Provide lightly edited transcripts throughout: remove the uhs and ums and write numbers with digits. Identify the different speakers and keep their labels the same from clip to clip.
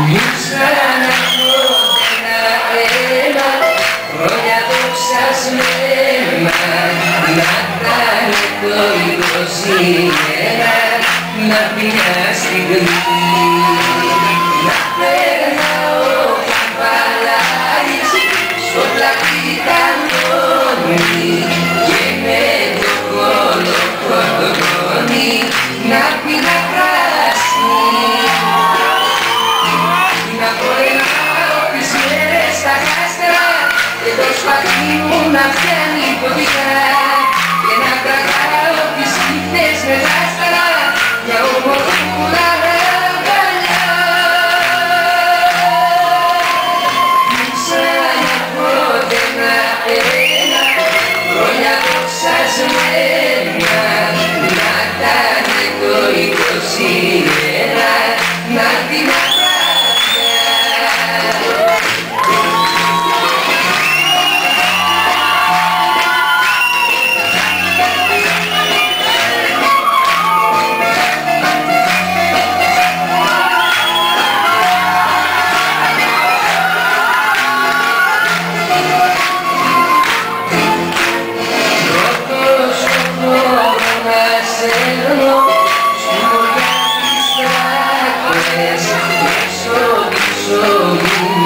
Speaker 1: Μου ξανακώ ένα χρόνια δοξασμένα να κάνε το 21 να πει μια στιγμή να περνάω καβαλάρις στο πλατή κανόνι και με το κολοκοτρώνι να πει να πράσινει να πολεμάω τις μέρες στα κάστρα και το σπαθί μου να φτιάνει ποδιά και να κρατάω τις νύχτες με λάστρα για ομορφούλα αγκαλιά. Μου ξαναπότενα ένα χρόνια δοξασμένα να κάνε το 21 να την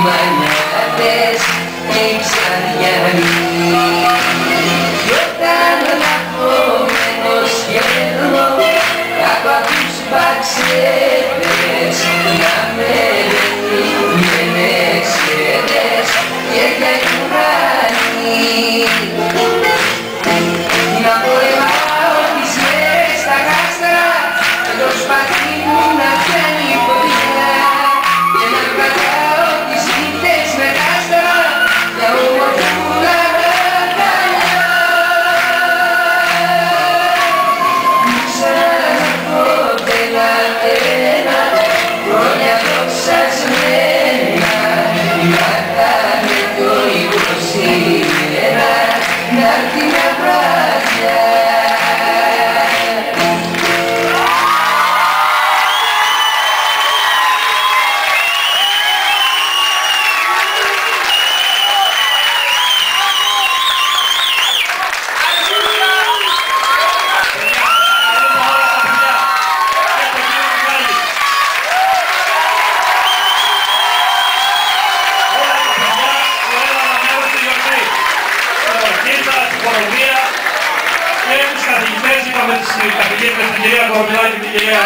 Speaker 1: μανιάτες και οι ψαριανοί κι όταν λαχωμένος γέρνω κάπου απ' τους μπαξέτες να με δεχτούν με μεξέτες και για κουράνι να πολεμάω τις μέρες στα κάστρα και το σπαθί μου να φτιάνει ποδιά και να κρατάω τις νύχτες με κάστρα για ομορφούλα αγκαλιά. Μου ξαναπότενα ένα χρόνια δοξασμένα να κάνε το 21 να έρθει μια βράδια.
Speaker 2: Και τους καθηγητές, είπαμε τις καθηγήτρες, την κυρία Κορομιλάκη και την κυρία